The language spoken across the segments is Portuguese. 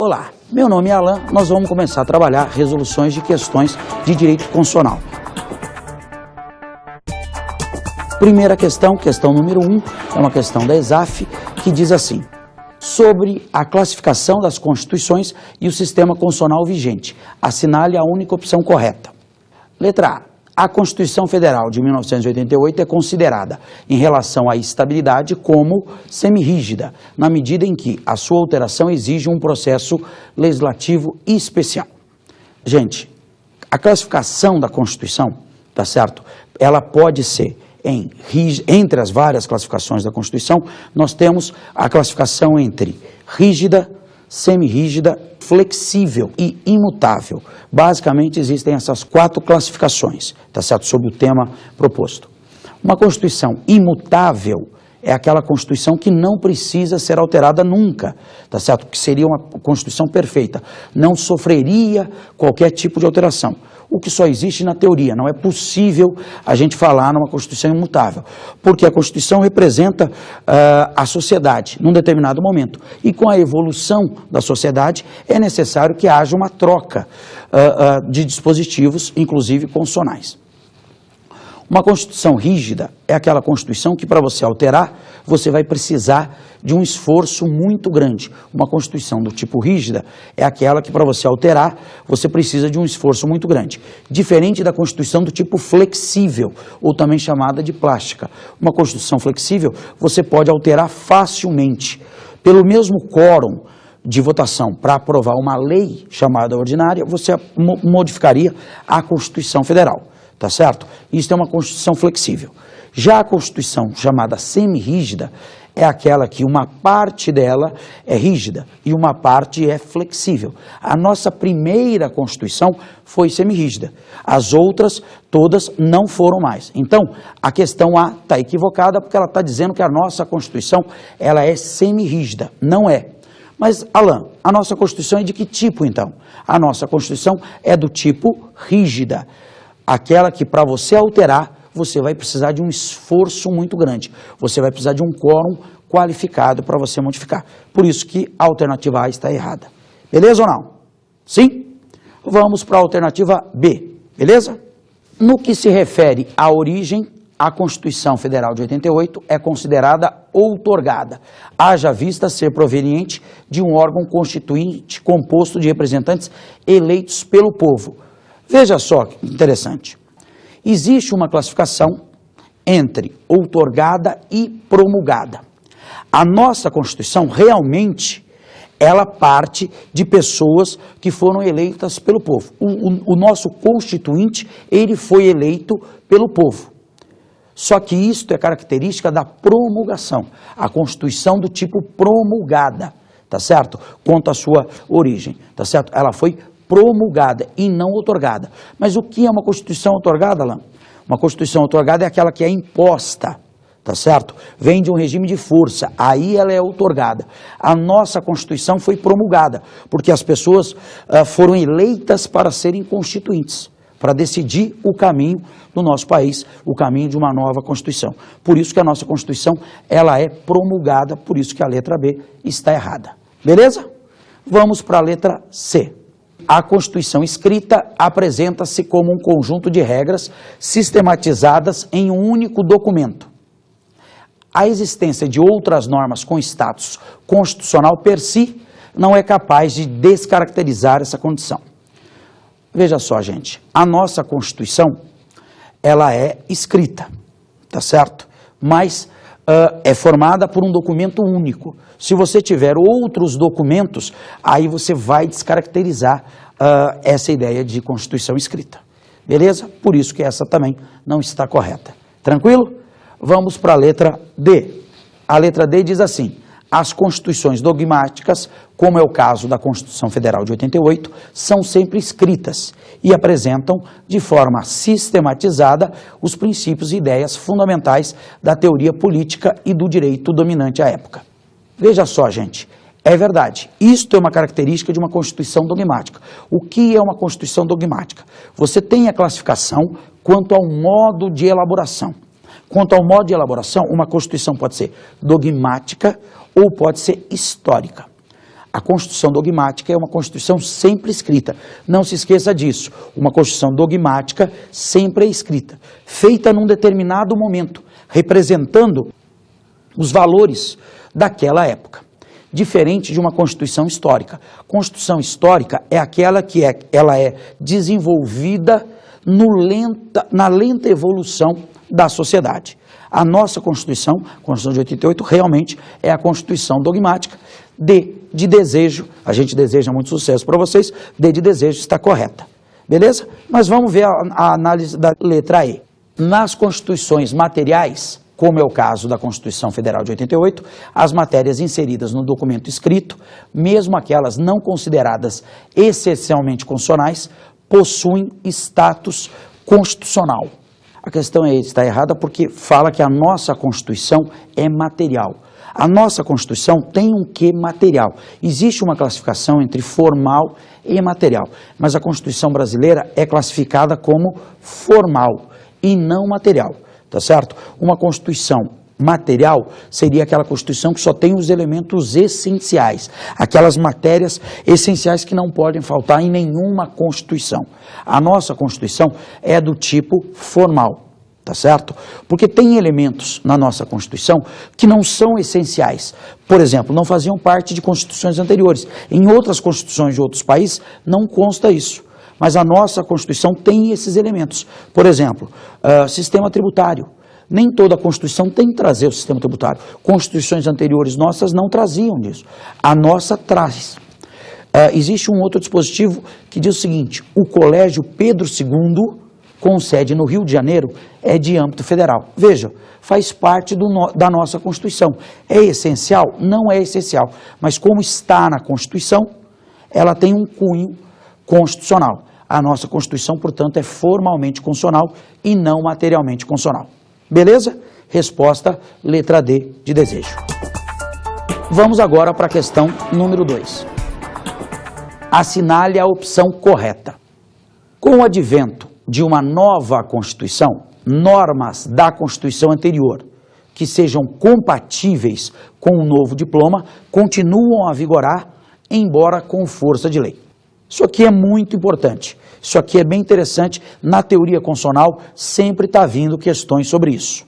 Olá, meu nome é Alan, nós vamos começar a trabalhar resoluções de questões de direito constitucional. Primeira questão, questão número 1, é uma questão da ESAF, que diz assim: sobre a classificação das constituições e o sistema constitucional vigente, assinale a única opção correta. Letra A. A Constituição Federal de 1988 é considerada, em relação à estabilidade, como semirrígida, na medida em que a sua alteração exige um processo legislativo especial. Gente, a classificação da Constituição, tá certo? Ela pode ser entre as várias classificações da Constituição, nós temos a classificação entre rígida, semirrígida, flexível e imutável. Basicamente existem essas 4 classificações, tá certo? Sobre o tema proposto. Uma Constituição imutável é aquela Constituição que não precisa ser alterada nunca, tá certo? Que seria uma Constituição perfeita, não sofreria qualquer tipo de alteração. O que só existe na teoria, não é possível a gente falar numa Constituição imutável, porque a Constituição representa a sociedade num determinado momento, e com a evolução da sociedade é necessário que haja uma troca de dispositivos, inclusive constitucionais. Uma Constituição rígida é aquela Constituição que, para você alterar, você vai precisar de um esforço muito grande. Uma Constituição do tipo rígida é aquela que, para você alterar, você precisa de um esforço muito grande. Diferente da Constituição do tipo flexível, ou também chamada de plástica. Uma Constituição flexível, você pode alterar facilmente. Pelo mesmo quórum de votação para aprovar uma lei chamada ordinária, você modificaria a Constituição Federal. Tá certo? Isso é uma Constituição flexível. Já a Constituição chamada semirrígida é aquela que uma parte dela é rígida e uma parte é flexível. A nossa primeira Constituição foi semirrígida. As outras todas não foram mais. Então, a questão A está equivocada porque ela está dizendo que a nossa Constituição ela é semirrígida. Não é. Mas, Alan, a nossa Constituição é de que tipo, então? A nossa Constituição é do tipo rígida. Aquela que, para você alterar, você vai precisar de um esforço muito grande. Você vai precisar de um quórum qualificado para você modificar. Por isso que a alternativa A está errada. Beleza ou não? Sim? Vamos para a alternativa B. Beleza? No que se refere à origem, a Constituição Federal de 88 é considerada outorgada, haja vista ser proveniente de um órgão constituinte composto de representantes eleitos pelo povo. Veja só que interessante. Existe uma classificação entre outorgada e promulgada. A nossa Constituição realmente ela parte de pessoas que foram eleitas pelo povo. O nosso constituinte, ele foi eleito pelo povo. Só que isto é característica da promulgação. A Constituição do tipo promulgada, tá certo? Quanto à sua origem, tá certo? Ela foi promulgada e não outorgada. Mas o que é uma Constituição outorgada, Alan? Uma Constituição outorgada é aquela que é imposta, tá certo? Vem de um regime de força, aí ela é outorgada. A nossa Constituição foi promulgada, porque as pessoas foram eleitas para serem constituintes, para decidir o caminho do nosso país, o caminho de uma nova Constituição. Por isso que a nossa Constituição ela é promulgada, por isso que a letra B está errada. Beleza? Vamos para a letra C. A Constituição escrita apresenta-se como um conjunto de regras sistematizadas em um único documento. A existência de outras normas com status constitucional per si não é capaz de descaracterizar essa condição. Veja só, gente, a nossa Constituição, ela é escrita, tá certo? Mas é formada por um documento único. Se você tiver outros documentos, aí você vai descaracterizar essa ideia de Constituição escrita. Beleza? Por isso que essa também não está correta. Tranquilo? Vamos para a letra D. A letra D diz assim: as constituições dogmáticas, como é o caso da Constituição Federal de 88, são sempre escritas e apresentam de forma sistematizada os princípios e ideias fundamentais da teoria política e do direito dominante à época. Veja só, gente, é verdade. Isto é uma característica de uma Constituição dogmática. O que é uma Constituição dogmática? Você tem a classificação quanto ao modo de elaboração. Quanto ao modo de elaboração, uma Constituição pode ser dogmática ou pode ser histórica. A Constituição dogmática é uma Constituição sempre escrita. Não se esqueça disso. Uma Constituição dogmática sempre é escrita, feita num determinado momento, representando os valores daquela época. Diferente de uma Constituição histórica. Constituição histórica é aquela que ela é desenvolvida na lenta evolução da sociedade. A nossa Constituição, a Constituição de 88, realmente é a Constituição dogmática. De desejo, a gente deseja muito sucesso para vocês, de desejo está correta. Beleza? Mas vamos ver a análise da letra E. Nas constituições materiais, como é o caso da Constituição Federal de 88, as matérias inseridas no documento escrito, mesmo aquelas não consideradas essencialmente constitucionais, possuem status constitucional. A questão está errada porque fala que a nossa Constituição é material. A nossa Constituição tem um quê material. Existe uma classificação entre formal e material, mas a Constituição brasileira é classificada como formal e não material, tá certo? Uma Constituição material seria aquela Constituição que só tem os elementos essenciais, aquelas matérias essenciais que não podem faltar em nenhuma Constituição. A nossa Constituição é do tipo formal. Tá certo? Porque tem elementos na nossa Constituição que não são essenciais. Por exemplo, não faziam parte de constituições anteriores. Em outras constituições de outros países não consta isso. Mas a nossa Constituição tem esses elementos. Por exemplo, sistema tributário. Nem toda a Constituição tem que trazer o sistema tributário. Constituições anteriores nossas não traziam disso. A nossa traz. Existe um outro dispositivo que diz o seguinte: o Colégio Pedro II, com sede no Rio de Janeiro, é de âmbito federal. Veja, faz parte da nossa Constituição. É essencial? Não é essencial. Mas como está na Constituição, ela tem um cunho constitucional. A nossa Constituição, portanto, é formalmente constitucional e não materialmente constitucional. Beleza? Resposta, letra D de desejo. Vamos agora para a questão número 2. Assinale a opção correta. Com o advento de uma nova Constituição, normas da Constituição anterior que sejam compatíveis com o novo diploma continuam a vigorar, embora com força de lei. Isso aqui é muito importante, isso aqui é bem interessante, na teoria constitucional sempre está vindo questões sobre isso.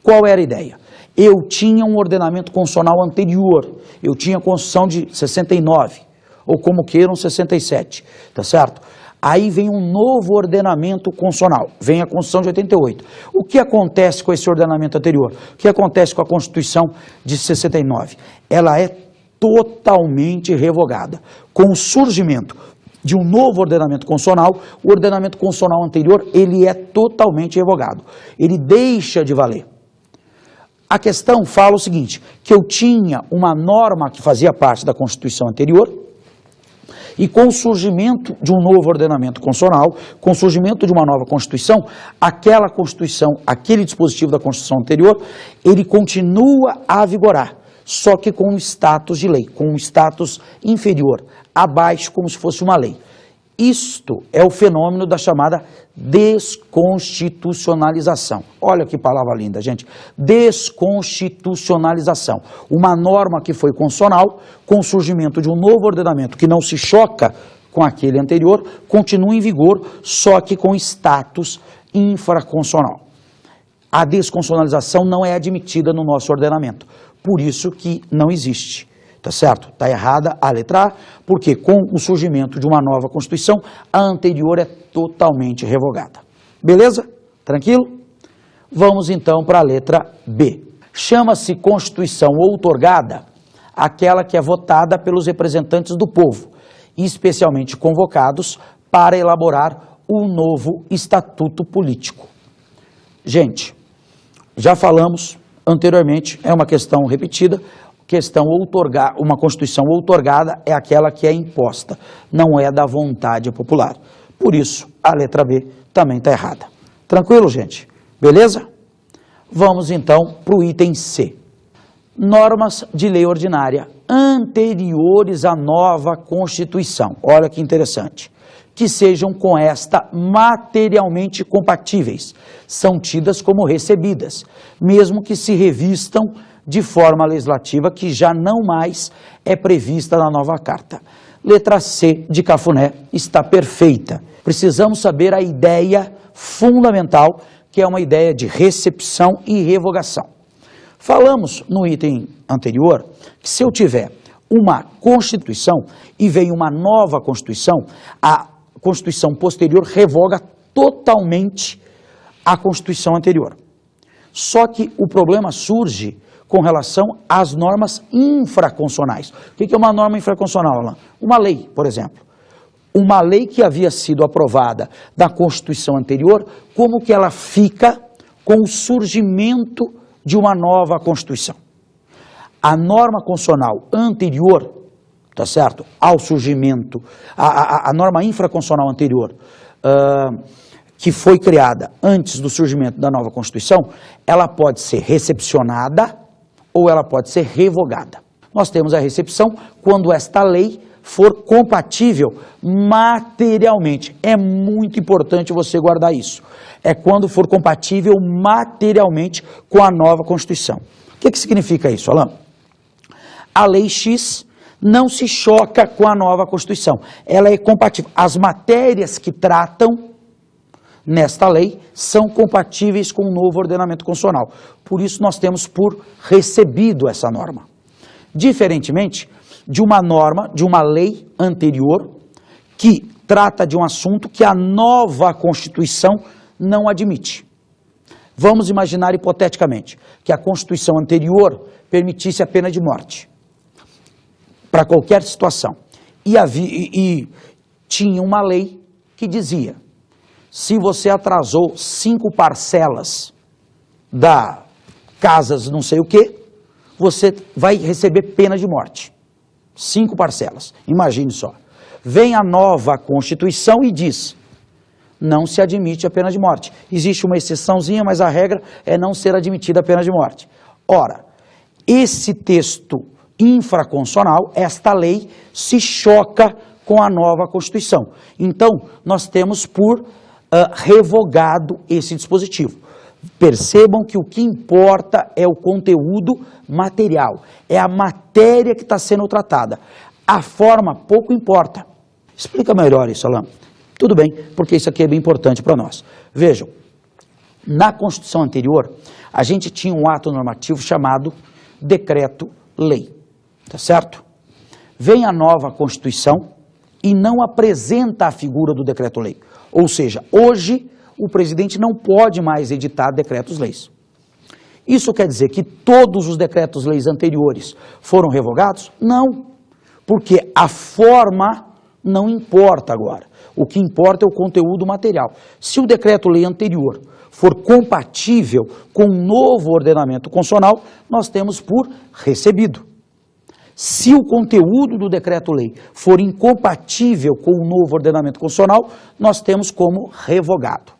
Qual era a ideia? Eu tinha um ordenamento constitucional anterior, eu tinha a Constituição de 69, ou como queiram 67, tá certo? Aí vem um novo ordenamento constitucional, vem a Constituição de 88. O que acontece com esse ordenamento anterior? O que acontece com a Constituição de 69? Ela é totalmente revogada. Com o surgimento de um novo ordenamento constitucional, o ordenamento constitucional anterior, ele é totalmente revogado. Ele deixa de valer. A questão fala o seguinte, que eu tinha uma norma que fazia parte da Constituição anterior, e com o surgimento de um novo ordenamento constitucional, com o surgimento de uma nova Constituição, aquela Constituição, aquele dispositivo da Constituição anterior, ele continua a vigorar, só que com um status de lei, com um status inferior, abaixo, como se fosse uma lei. Isto é o fenômeno da chamada desconstitucionalização. Olha que palavra linda, gente. Desconstitucionalização. Uma norma que foi constitucional, com o surgimento de um novo ordenamento que não se choca com aquele anterior, continua em vigor, só que com status infraconstitucional. A desconstitucionalização não é admitida no nosso ordenamento, por isso que não existe. Tá certo? Está errada a letra A, porque com o surgimento de uma nova Constituição, a anterior é totalmente revogada. Beleza? Tranquilo? Vamos então para a letra B. Chama-se Constituição outorgada aquela que é votada pelos representantes do povo, especialmente convocados para elaborar um novo estatuto político. Gente, já falamos anteriormente, é uma questão repetida, uma Constituição outorgada é aquela que é imposta, não é da vontade popular. Por isso, a letra B também está errada. Tranquilo, gente? Beleza? Vamos então para o item C. Normas de lei ordinária anteriores à nova Constituição. Olha que interessante. Que sejam com esta materialmente compatíveis, são tidas como recebidas, mesmo que se revistam de forma legislativa que já não mais é prevista na nova Carta. Letra C de Cafuné está perfeita. Precisamos saber a ideia fundamental, que é uma ideia de recepção e revogação. Falamos no item anterior que se eu tiver uma Constituição e vem uma nova Constituição, a Constituição posterior revoga totalmente a Constituição anterior. Só que o problema surge com relação às normas infraconstitucionais. O que é uma norma infraconstitucional, Alain? Uma lei, por exemplo. Uma lei que havia sido aprovada da Constituição anterior, como que ela fica com o surgimento de uma nova Constituição? A norma constitucional anterior, tá certo, ao surgimento, a norma infraconstitucional anterior, que foi criada antes do surgimento da nova Constituição, ela pode ser recepcionada ou ela pode ser revogada. Nós temos a recepção quando esta lei for compatível materialmente. É muito importante você guardar isso. É quando for compatível materialmente com a nova Constituição. O que significa isso, Alain? A lei X não se choca com a nova Constituição. Ela é compatível. As matérias que tratam nesta lei são compatíveis com o novo ordenamento constitucional. Por isso nós temos por recebido essa norma. Diferentemente de uma norma, de uma lei anterior, que trata de um assunto que a nova Constituição não admite. Vamos imaginar hipoteticamente que a Constituição anterior permitisse a pena de morte para qualquer situação. E tinha uma lei que dizia: se você atrasou 5 parcelas da casas não sei o que, você vai receber pena de morte. 5 parcelas. Imagine só. Vem a nova Constituição e diz: não se admite a pena de morte. Existe uma exceçãozinha, mas a regra é não ser admitida a pena de morte. Ora, esse texto infraconstitucional, esta lei, se choca com a nova Constituição. Então, nós temos por revogado esse dispositivo. Percebam que o que importa é o conteúdo material, é a matéria que está sendo tratada. A forma pouco importa. Explica melhor isso, Alain. Tudo bem, porque isso aqui é bem importante para nós. Vejam, na Constituição anterior, a gente tinha um ato normativo chamado decreto-lei, tá certo? Vem a nova Constituição e não apresenta a figura do decreto-lei. Ou seja, hoje o presidente não pode mais editar decretos-leis. Isso quer dizer que todos os decretos-leis anteriores foram revogados? Não, porque a forma não importa agora. O que importa é o conteúdo material. Se o decreto-lei anterior for compatível com o novo ordenamento constitucional, nós temos por recebido. Se o conteúdo do decreto-lei for incompatível com o novo ordenamento constitucional, nós temos como revogado.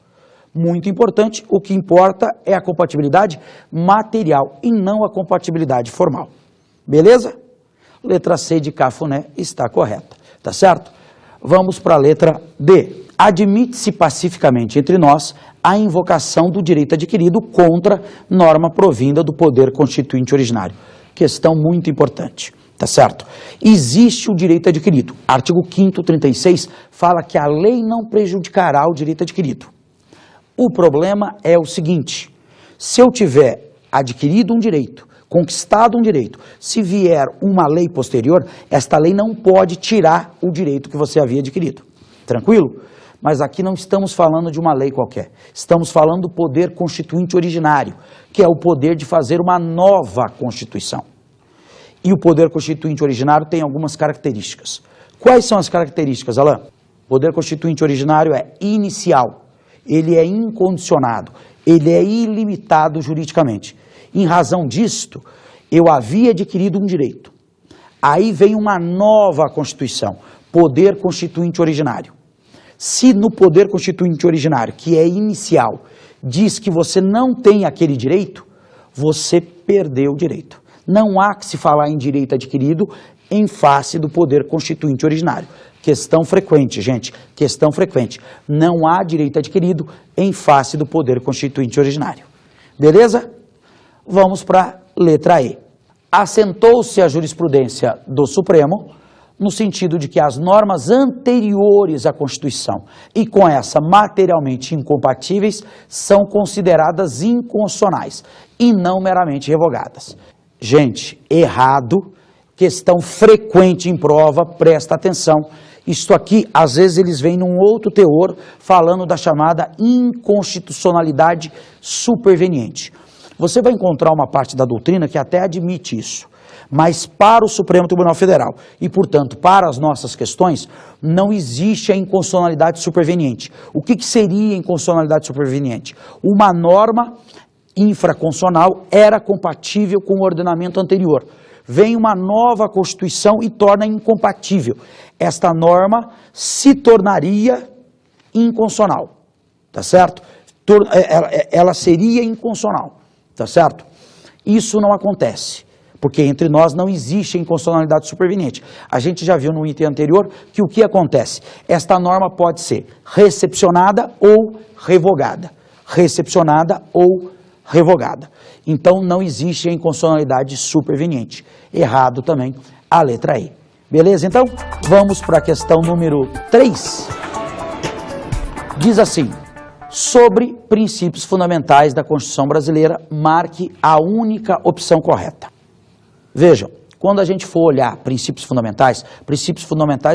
Muito importante, o que importa é a compatibilidade material e não a compatibilidade formal. Beleza? Letra C de Cafuné está correta, tá certo? Vamos para a letra D. Admite-se pacificamente entre nós a invocação do direito adquirido contra norma provinda do poder constituinte originário. Questão muito importante. Tá certo? Existe o direito adquirido. Artigo 5º, 36, fala que a lei não prejudicará o direito adquirido. O problema é o seguinte: se eu tiver adquirido um direito, conquistado um direito, se vier uma lei posterior, esta lei não pode tirar o direito que você havia adquirido. Tranquilo? Mas aqui não estamos falando de uma lei qualquer. Estamos falando do poder constituinte originário, que é o poder de fazer uma nova Constituição. E o poder constituinte originário tem algumas características. Quais são as características, Alain? O poder constituinte originário é inicial, ele é incondicionado, ele é ilimitado juridicamente. Em razão disto, eu havia adquirido um direito. Aí vem uma nova Constituição, poder constituinte originário. Se no poder constituinte originário, que é inicial, diz que você não tem aquele direito, você perdeu o direito. Não há que se falar em direito adquirido em face do poder constituinte originário. Questão frequente, gente, questão frequente. Não há direito adquirido em face do poder constituinte originário. Beleza? Vamos para a Letra E. Assentou-se a jurisprudência do Supremo no sentido de que as normas anteriores à Constituição e com essa materialmente incompatíveis são consideradas inconstitucionais e não meramente revogadas. Gente, errado, questão frequente em prova, presta atenção. Isto aqui, às vezes eles vêm num outro teor falando da chamada inconstitucionalidade superveniente. Você vai encontrar uma parte da doutrina que até admite isso. Mas para o Supremo Tribunal Federal e, portanto, para as nossas questões, não existe a inconstitucionalidade superveniente. O que seria inconstitucionalidade superveniente? Uma norma infraconstitucional era compatível com o ordenamento anterior. Vem uma nova Constituição e torna incompatível. Esta norma se tornaria inconstitucional, tá certo? Ela seria inconstitucional, tá certo? Isso não acontece. Porque entre nós não existe a inconstitucionalidade superveniente. A gente já viu no item anterior que o que acontece? Esta norma pode ser recepcionada ou revogada. Recepcionada ou revogada. Então não existe a inconstitucionalidade superveniente. Errado também a letra E. Beleza? Então vamos para a questão número 3. Diz assim: sobre princípios fundamentais da Constituição brasileira, marque a única opção correta. Vejam, quando a gente for olhar princípios fundamentais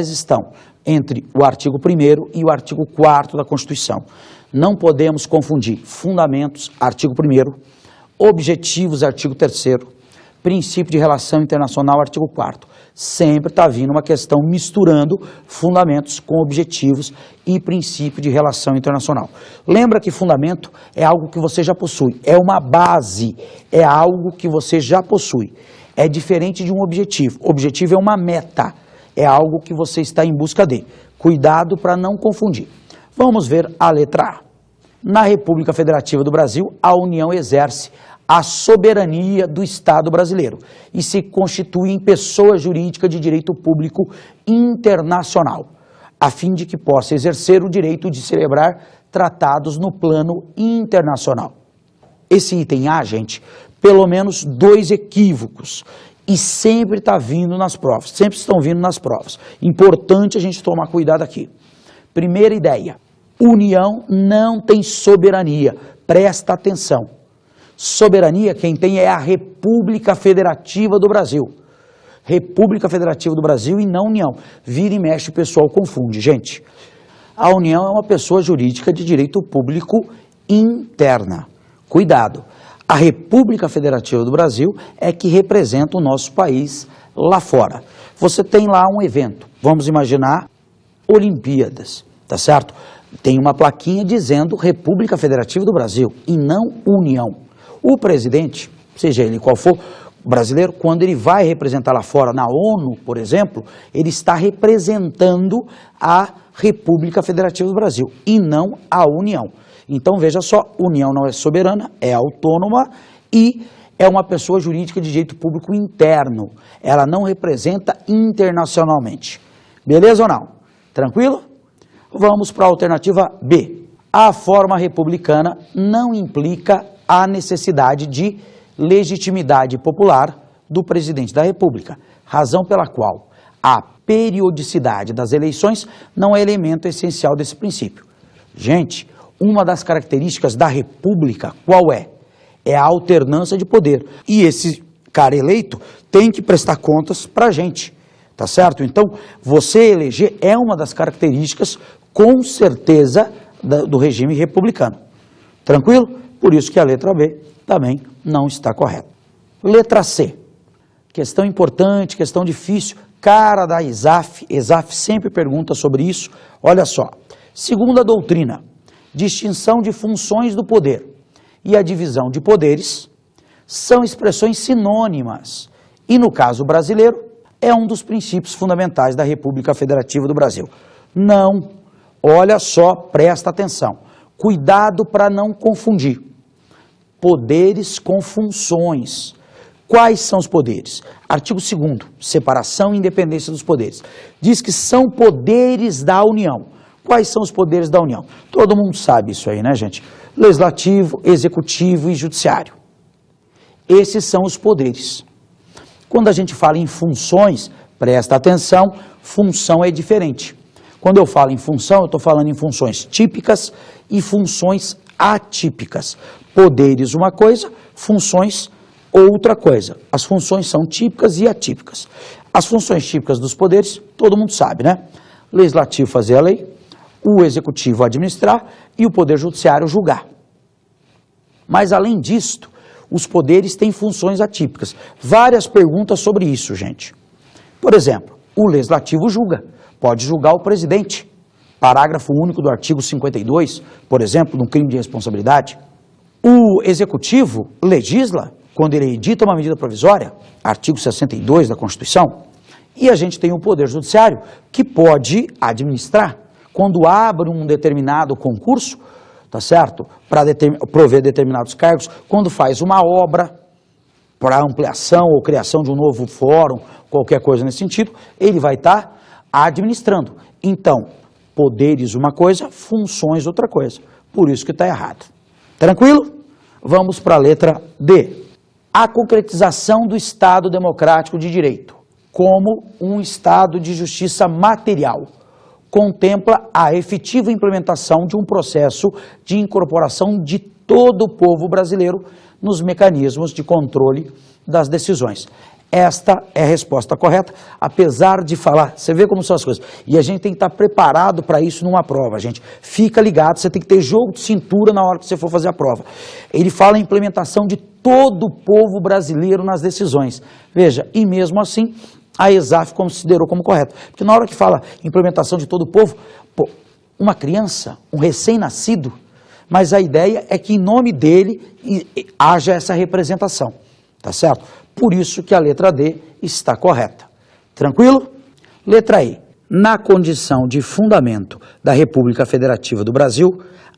estão entre o artigo 1º e o artigo 4º da Constituição. Não podemos confundir fundamentos, artigo 1º, objetivos, artigo 3º, princípio de relação internacional, artigo 4º. Sempre está vindo uma questão misturando fundamentos com objetivos e princípio de relação internacional. Lembra que fundamento é algo que você já possui, é uma base, é algo que você já possui. É diferente de um objetivo. Objetivo é uma meta, é algo que você está em busca de. Cuidado para não confundir. Vamos ver a letra A. Na República Federativa do Brasil, a União exerce a soberania do Estado brasileiro e se constitui em pessoa jurídica de direito público internacional, a fim de que possa exercer o direito de celebrar tratados no plano internacional. Esse item A, gente, pelo menos 2 equívocos, e sempre está vindo nas provas, sempre estão vindo nas provas. Importante a gente tomar cuidado aqui. Primeira ideia, União não tem soberania, presta atenção. Soberania quem tem é a República Federativa do Brasil. República Federativa do Brasil e não União. Vira e mexe o pessoal confunde, gente. A União é uma pessoa jurídica de direito público interna. Cuidado. A República Federativa do Brasil é que representa o nosso país lá fora. Você tem lá um evento, vamos imaginar Olimpíadas, tá certo? Tem uma plaquinha dizendo República Federativa do Brasil e não União. O presidente, seja ele qual for, brasileiro, quando ele vai representar lá fora, na ONU, por exemplo, ele está representando a República Federativa do Brasil e não a União. Então, veja só, União não é soberana, é autônoma e é uma pessoa jurídica de direito público interno. Ela não representa internacionalmente. Beleza ou não? Tranquilo? Vamos para a alternativa B. A forma republicana não implica a necessidade de legitimidade popular do presidente da República, razão pela qual a periodicidade das eleições não é elemento essencial desse princípio. Gente, uma das características da República, qual é? É a alternância de poder. E esse cara eleito tem que prestar contas para a gente, tá certo? Então, você eleger é uma das características, com certeza, do regime republicano. Tranquilo? Por isso que a letra B também não está correta. Letra C. Questão importante, questão difícil. Cara da ESAF sempre pergunta sobre isso. Olha só. Segundo a doutrina, distinção de funções do poder e a divisão de poderes são expressões sinônimas. E no caso brasileiro, é um dos princípios fundamentais da República Federativa do Brasil. Não. Olha só, presta atenção. Cuidado para não confundir. Poderes com funções. Quais são os poderes? Artigo 2º, separação e independência dos poderes. Diz que são poderes da União. Quais são os poderes da União? Todo mundo sabe isso aí, né, gente? Legislativo, executivo e judiciário. Esses são os poderes. Quando a gente fala em funções, presta atenção, função é diferente. Quando eu falo em função, eu estou falando em funções típicas e funções atípicas. Poderes uma coisa, funções outra coisa. As funções são típicas e atípicas. As funções típicas dos poderes, todo mundo sabe, né? Legislativo fazer a lei, o executivo administrar e o poder judiciário julgar. Mas além disto, os poderes têm funções atípicas. Várias perguntas sobre isso, gente. Por exemplo, o legislativo julga. Pode julgar o presidente. Parágrafo único do artigo 52, por exemplo, num crime de responsabilidade. O executivo legisla quando ele edita uma medida provisória, artigo 62 da Constituição. E a gente tem o poder judiciário que pode administrar. Quando abre um determinado concurso, tá certo? Para prover determinados cargos, quando faz uma obra para ampliação ou criação de um novo fórum, qualquer coisa nesse sentido, ele vai estar administrando. Então, poderes uma coisa, funções outra coisa. Por isso que está errado. Tranquilo? Vamos para a letra D. A concretização do Estado Democrático de Direito como um Estado de justiça material contempla a efetiva implementação de um processo de incorporação de todo o povo brasileiro nos mecanismos de controle das decisões. Esta é a resposta correta, apesar de falar, você vê como são as coisas. E a gente tem que estar preparado para isso numa prova, gente. Fica ligado, você tem que ter jogo de cintura na hora que você for fazer a prova. Ele fala a implementação de todo o povo brasileiro nas decisões. Veja, e mesmo assim, a ESAF considerou como correto. Porque na hora que fala implementação de todo o povo, pô, uma criança, um recém-nascido, mas a ideia é que em nome dele haja essa representação, tá certo? Por isso que a letra D está correta. Tranquilo? Letra E. Na condição de fundamento da República Federativa do Brasil,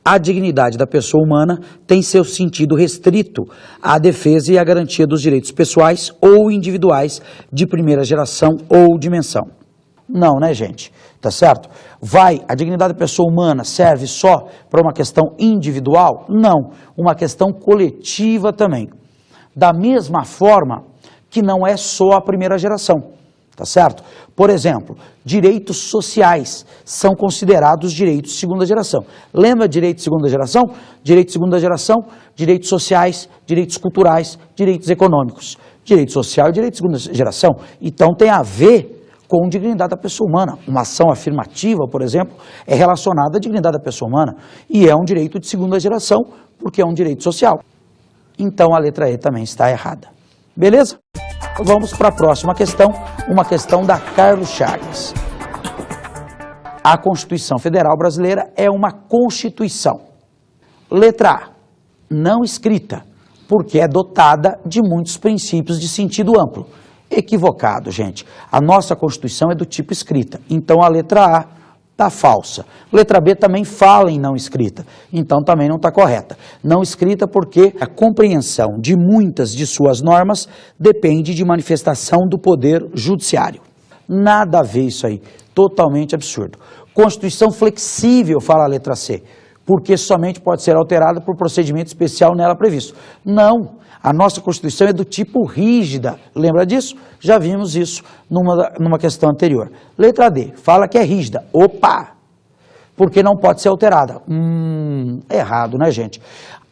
a dignidade da pessoa humana tem seu sentido restrito à defesa e à garantia dos direitos pessoais ou individuais de primeira geração ou dimensão. Não, né, gente? Tá certo? A dignidade da pessoa humana serve só para uma questão individual? Não, uma questão coletiva também. Da mesma forma que não é só a primeira geração, tá certo? Por exemplo, direitos sociais são considerados direitos de segunda geração. Lembra direito de segunda geração? Direito de segunda geração, direitos sociais, direitos culturais, direitos econômicos. Direito social e direito de segunda geração. Então tem a ver com dignidade da pessoa humana. Uma ação afirmativa, por exemplo, é relacionada à dignidade da pessoa humana e é um direito de segunda geração porque é um direito social. Então a letra E também está errada. Beleza? Vamos para a próxima questão, uma questão da Carlos Chagas. A Constituição Federal Brasileira é uma Constituição. Letra A, não escrita, porque é dotada de muitos princípios de sentido amplo. Equivocado, gente. A nossa Constituição é do tipo escrita, então a letra A está falsa. Letra B também fala em não escrita, então também não está correta. Não escrita porque a compreensão de muitas de suas normas depende de manifestação do poder judiciário. Nada a ver isso aí, totalmente absurdo. Constituição flexível, fala a letra C, porque somente pode ser alterada por procedimento especial nela previsto. Não, a nossa Constituição é do tipo rígida, lembra disso? Já vimos isso numa questão anterior. Letra D, fala que é rígida. Opa! Porque não pode ser alterada. Errado, né, gente?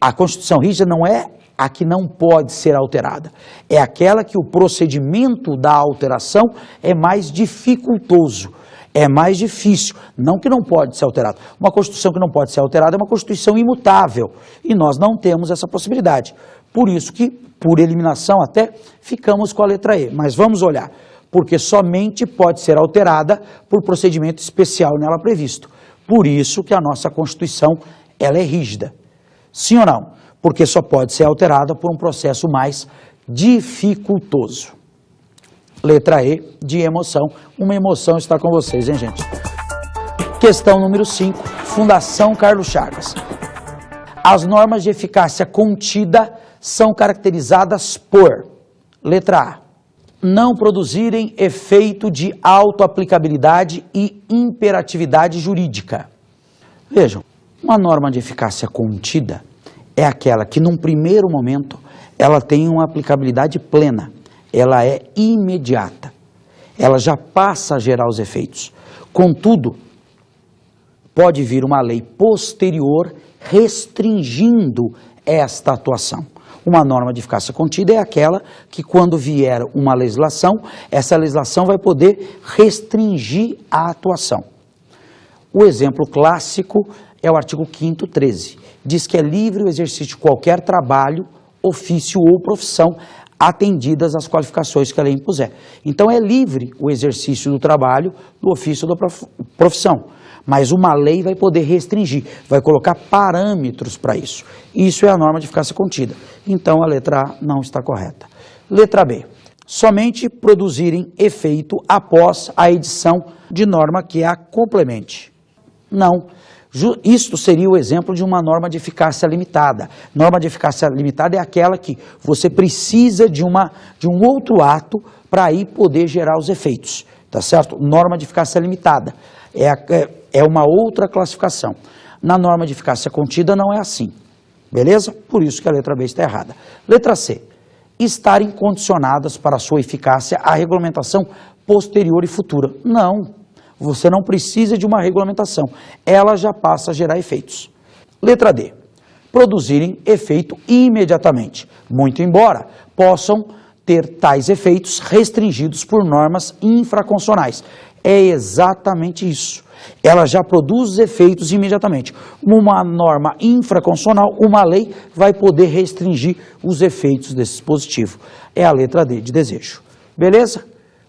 A Constituição rígida não é a que não pode ser alterada. É aquela que o procedimento da alteração é mais dificultoso. É mais difícil, não que não pode ser alterado. Uma Constituição que não pode ser alterada é uma Constituição imutável, e nós não temos essa possibilidade. Por isso que, por eliminação até, ficamos com a letra E. Mas vamos olhar, porque somente pode ser alterada por procedimento especial nela previsto. Por isso que a nossa Constituição ela é rígida. Sim ou não? Porque só pode ser alterada por um processo mais dificultoso. Letra E, de emoção. Uma emoção está com vocês, hein, gente? Questão número 5, Fundação Carlos Chagas. As normas de eficácia contida são caracterizadas por, letra A, não produzirem efeito de autoaplicabilidade e imperatividade jurídica. Vejam, uma norma de eficácia contida é aquela que, num primeiro momento, ela tem uma aplicabilidade plena, ela é imediata, ela já passa a gerar os efeitos. Contudo, pode vir uma lei posterior restringindo esta atuação. Uma norma de eficácia contida é aquela que, quando vier uma legislação, essa legislação vai poder restringir a atuação. O exemplo clássico é o artigo 5º, 13. Diz que é livre o exercício de qualquer trabalho, ofício ou profissão, atendidas as qualificações que a lei impuser. Então é livre o exercício do trabalho, do ofício ou da profissão. Mas uma lei vai poder restringir, vai colocar parâmetros para isso. Isso é a norma de eficácia contida. Então a letra A não está correta. Letra B. Somente produzirem efeito após a edição de norma que a complemente. Não. Isto seria o exemplo de uma norma de eficácia limitada. Norma de eficácia limitada é aquela que você precisa de um outro ato para aí poder gerar os efeitos. Tá certo? Norma de eficácia limitada. É uma outra classificação. Na norma de eficácia contida não é assim. Beleza? Por isso que a letra B está errada. Letra C. Estarem condicionadas para sua eficácia à regulamentação posterior e futura. Não. Você não precisa de uma regulamentação. Ela já passa a gerar efeitos. Letra D. Produzirem efeito imediatamente. Muito embora possam ter tais efeitos restringidos por normas infraconstitucionais. É exatamente isso. Ela já produz os efeitos imediatamente. Uma norma infraconstitucional, uma lei, vai poder restringir os efeitos desse dispositivo. É a letra D de desejo. Beleza?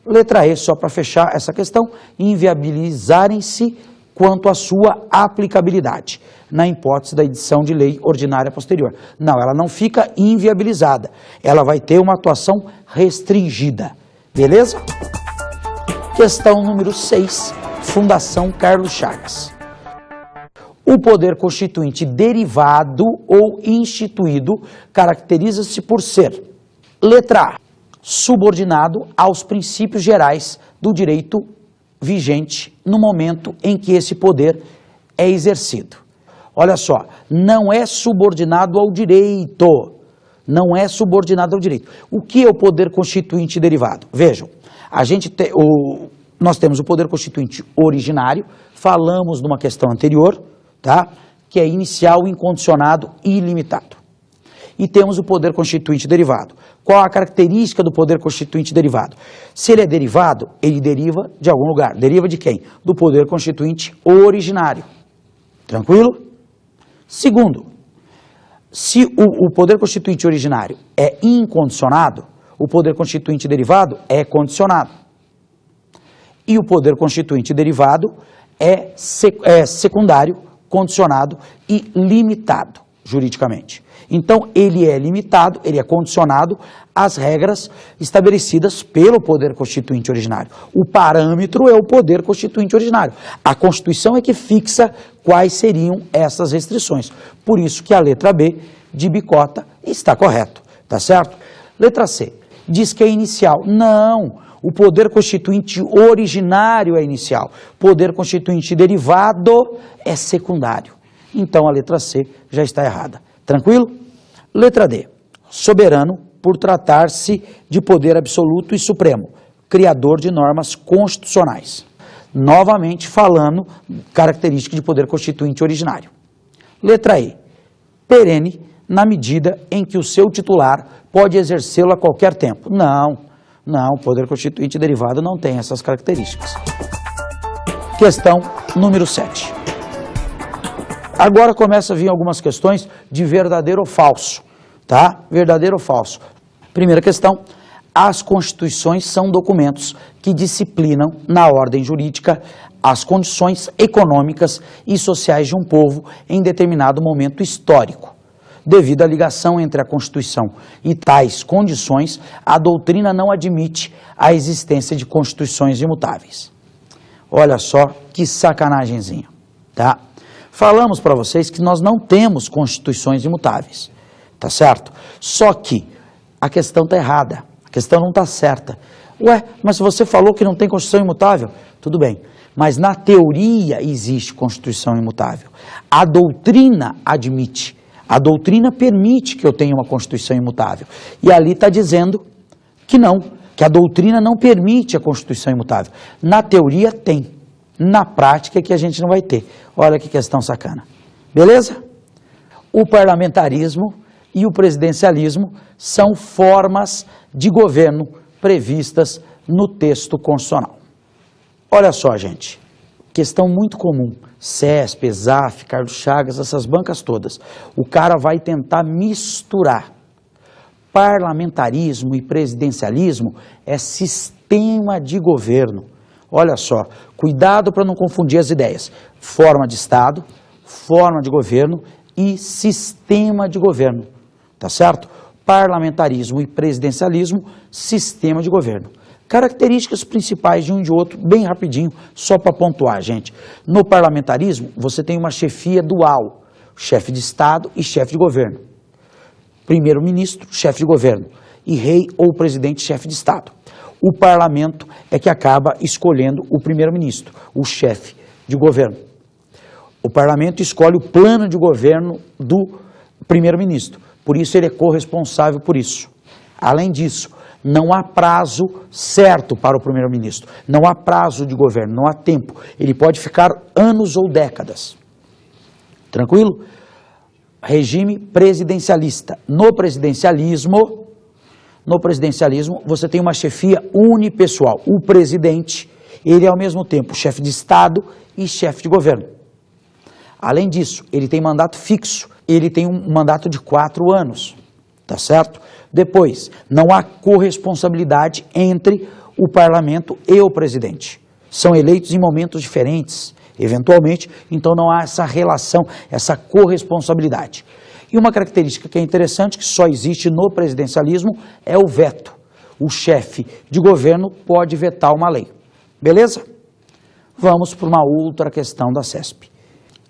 Letra E, só para fechar essa questão, inviabilizarem-se quanto à sua aplicabilidade, na hipótese da edição de lei ordinária posterior. Não, ela não fica inviabilizada. Ela vai ter uma atuação restringida. Beleza? Questão número 6, Fundação Carlos Chagas. O poder constituinte derivado ou instituído caracteriza-se por ser, letra A, subordinado aos princípios gerais do direito vigente no momento em que esse poder é exercido. Olha só, não é subordinado ao direito. Não é subordinado ao direito. O que é o poder constituinte derivado? Vejam, nós temos o poder constituinte originário, falamos numa questão anterior, tá? Que é inicial, incondicionado e ilimitado. E temos o poder constituinte derivado. Qual a característica do poder constituinte derivado? Se ele é derivado, ele deriva de algum lugar. Deriva de quem? Do poder constituinte originário. Tranquilo? Segundo, se o poder constituinte originário é incondicionado, o poder constituinte derivado é condicionado. E o poder constituinte derivado é secundário, condicionado e limitado juridicamente. Então, ele é limitado, ele é condicionado às regras estabelecidas pelo poder constituinte originário. O parâmetro é o poder constituinte originário. A Constituição é que fixa quais seriam essas restrições. Por isso que a letra B de Bicota está correto, tá certo? Letra C, diz que é inicial. Não, o poder constituinte originário é inicial. Poder constituinte derivado é secundário. Então, a letra C já está errada. Tranquilo? Letra D. Soberano por tratar-se de poder absoluto e supremo, criador de normas constitucionais. Novamente falando, característica de poder constituinte originário. Letra E. Perene na medida em que o seu titular pode exercê-lo a qualquer tempo. Não, o poder constituinte derivado não tem essas características. Questão número 7. Agora começa a vir algumas questões de verdadeiro ou falso, tá? Verdadeiro ou falso. Primeira questão, as constituições são documentos que disciplinam na ordem jurídica as condições econômicas e sociais de um povo em determinado momento histórico. Devido à ligação entre a Constituição e tais condições, a doutrina não admite a existência de constituições imutáveis. Olha só que sacanagemzinha, tá? Falamos para vocês que nós não temos constituições imutáveis, tá certo? Só que a questão está errada, a questão não está certa. Ué, mas você falou que não tem Constituição imutável? Tudo bem, mas na teoria existe Constituição imutável. A doutrina admite A doutrina permite que eu tenha uma Constituição imutável. E ali está dizendo que não, que a doutrina não permite a Constituição imutável. Na teoria tem, na prática é que a gente não vai ter. Olha que questão sacana. Beleza? O parlamentarismo e o presidencialismo são formas de governo previstas no texto constitucional. Olha só, gente, questão muito comum, CESP, ESAF, Carlos Chagas, essas bancas todas. O cara vai tentar misturar. Parlamentarismo e presidencialismo é sistema de governo. Olha só, cuidado para não confundir as ideias. Forma de Estado, forma de governo e sistema de governo. Tá certo? Parlamentarismo e presidencialismo, sistema de governo. Características principais de um e de outro, bem rapidinho, só para pontuar, gente. No parlamentarismo, você tem uma chefia dual, chefe de Estado e chefe de governo. Primeiro-ministro, chefe de governo, e rei ou presidente, chefe de Estado. O parlamento é que acaba escolhendo o primeiro-ministro, o chefe de governo. O parlamento escolhe o plano de governo do primeiro-ministro, por isso ele é corresponsável por isso. Além disso, não há prazo certo para o primeiro-ministro, não há prazo de governo, não há tempo. Ele pode ficar anos ou décadas. Tranquilo? Regime presidencialista. No presidencialismo, você tem uma chefia unipessoal. O presidente, ele é ao mesmo tempo chefe de Estado e chefe de governo. Além disso, ele tem mandato fixo, ele tem um mandato de 4 anos, tá certo? Depois, não há corresponsabilidade entre o parlamento e o presidente. São eleitos em momentos diferentes, eventualmente, então não há essa relação, essa corresponsabilidade. E uma característica que é interessante, que só existe no presidencialismo, é o veto. O chefe de governo pode vetar uma lei. Beleza? Vamos para uma outra questão da CESP.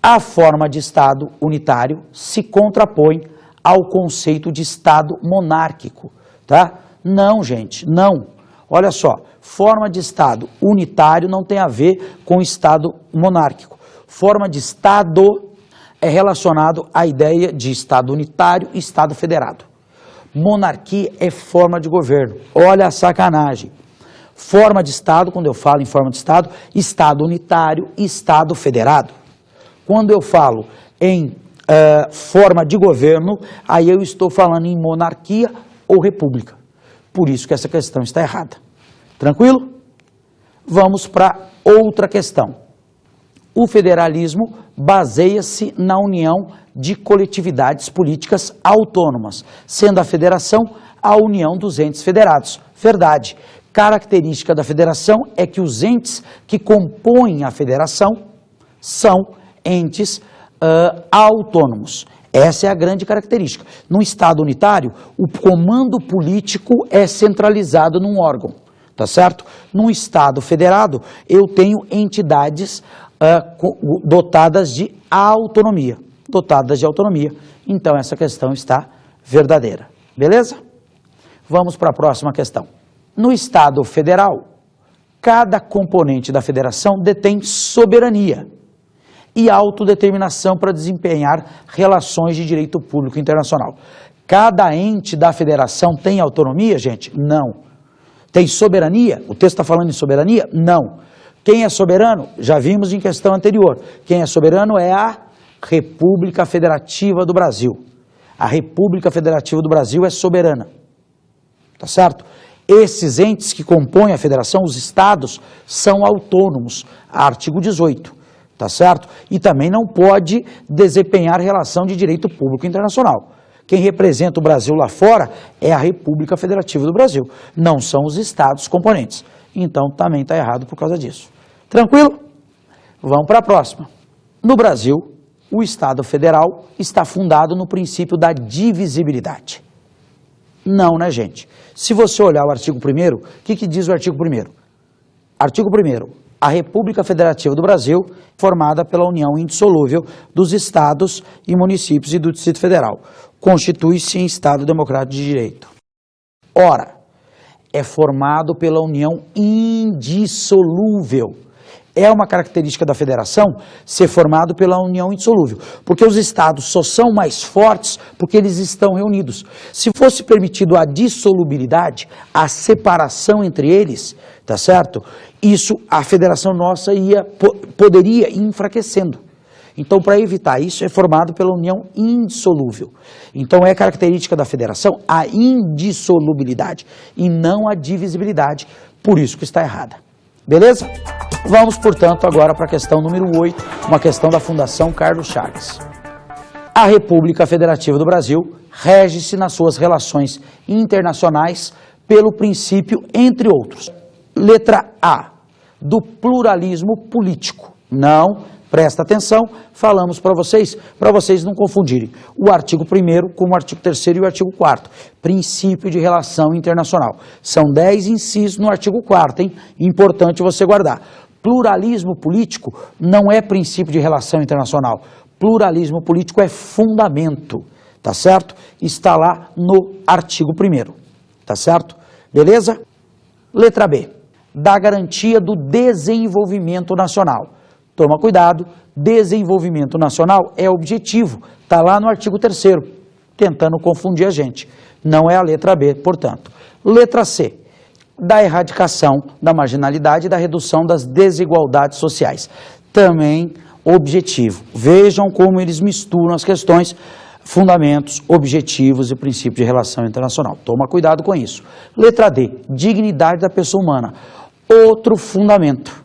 A forma de Estado unitário se contrapõe ao conceito de Estado monárquico, tá? Não, gente, não. Olha só, forma de Estado unitário não tem a ver com Estado monárquico. Forma de Estado é relacionado à ideia de Estado unitário e Estado federado. Monarquia é forma de governo. Olha a sacanagem. Forma de Estado, quando eu falo em forma de Estado, Estado unitário e Estado federado. Quando eu falo em forma de governo, aí eu estou falando em monarquia ou república. Por isso que essa questão está errada. Tranquilo? Vamos para outra questão. O federalismo baseia-se na união de coletividades políticas autônomas, sendo a federação a união dos entes federados. Verdade. Característica da federação é que os entes que compõem a federação são entes autônomos. Essa é a grande característica. No Estado unitário, o comando político é centralizado num órgão, tá certo? No Estado federado, eu tenho entidades dotadas de autonomia. Então, essa questão está verdadeira. Beleza? Vamos para a próxima questão. No Estado federal, cada componente da federação detém soberania e autodeterminação para desempenhar relações de direito público internacional. Cada ente da federação tem autonomia, gente? Não. Tem soberania? O texto está falando em soberania? Não. Quem é soberano? Já vimos em questão anterior. Quem é soberano é a República Federativa do Brasil. A República Federativa do Brasil é soberana. Tá certo? Esses entes que compõem a federação, os estados, são autônomos. Artigo 18. Tá certo? E também não pode desempenhar relação de direito público internacional. Quem representa o Brasil lá fora é a República Federativa do Brasil, não são os estados componentes. Então também está errado por causa disso. Tranquilo? Vamos para a próxima. No Brasil, o Estado Federal está fundado no princípio da divisibilidade. Não, né, gente? Se você olhar o artigo 1º, o que diz o artigo 1º? Artigo 1º. A República Federativa do Brasil, formada pela união indissolúvel dos estados e municípios e do Distrito Federal, constitui-se em Estado democrático de direito. Ora, é formado pela união indissolúvel. É uma característica da federação ser formado pela união indissolúvel, porque os estados só são mais fortes porque eles estão reunidos. Se fosse permitido a dissolubilidade, a separação entre eles, tá certo? Isso, a federação nossa poderia ir enfraquecendo. Então, para evitar isso, é formado pela união indissolúvel. Então, é característica da federação a indissolubilidade e não a divisibilidade, por isso que está errada. Beleza? Vamos, portanto, agora para a questão número 8, uma questão da Fundação Carlos Chagas. A República Federativa do Brasil rege-se nas suas relações internacionais pelo princípio, entre outros. Letra A, do pluralismo político. Não. Presta atenção, falamos para vocês não confundirem o artigo 1º com o artigo 3º e o artigo 4º. Princípio de relação internacional. São 10 incisos no artigo 4º, hein? Importante você guardar. Pluralismo político não é princípio de relação internacional. Pluralismo político é fundamento, tá certo? Está lá no artigo 1º, tá certo? Beleza? Letra B, da garantia do desenvolvimento nacional. Toma cuidado, desenvolvimento nacional é objetivo, está lá no artigo 3º, tentando confundir a gente. Não é a letra B, portanto. Letra C, da erradicação da marginalidade e da redução das desigualdades sociais. Também objetivo. Vejam como eles misturam as questões, fundamentos, objetivos e princípios de relação internacional. Toma cuidado com isso. Letra D, dignidade da pessoa humana. Outro fundamento.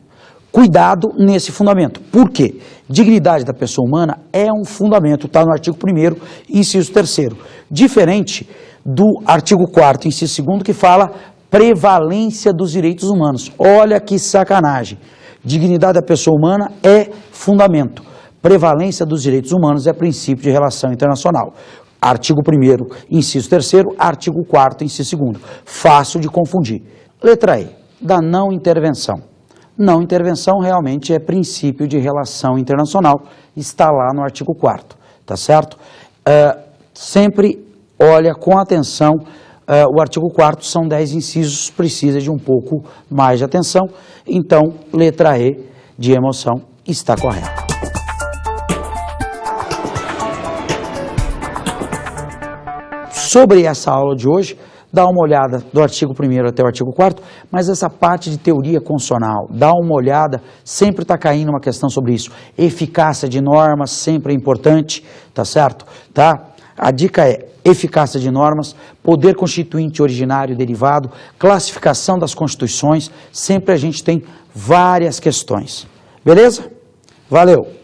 Cuidado nesse fundamento. Por quê? Dignidade da pessoa humana é um fundamento, está no artigo 1º, inciso 3º. Diferente do artigo 4º, inciso 2º, que fala prevalência dos direitos humanos. Olha que sacanagem. Dignidade da pessoa humana é fundamento. Prevalência dos direitos humanos é princípio de relação internacional. Artigo 1º, inciso 3º, artigo 4º, inciso 2º. Fácil de confundir. Letra E, da não intervenção. Não intervenção realmente é princípio de relação internacional, está lá no artigo 4º, tá certo? Sempre olha com atenção, o artigo 4º são 10 incisos, precisa de um pouco mais de atenção, então letra E de emoção está correta. Sobre essa aula de hoje, dá uma olhada do artigo 1º até o artigo 4º, mas essa parte de teoria constitucional, dá uma olhada, sempre está caindo uma questão sobre isso. Eficácia de normas sempre é importante, tá certo? Tá? A dica é eficácia de normas, poder constituinte originário e derivado, classificação das constituições, sempre a gente tem várias questões. Beleza? Valeu!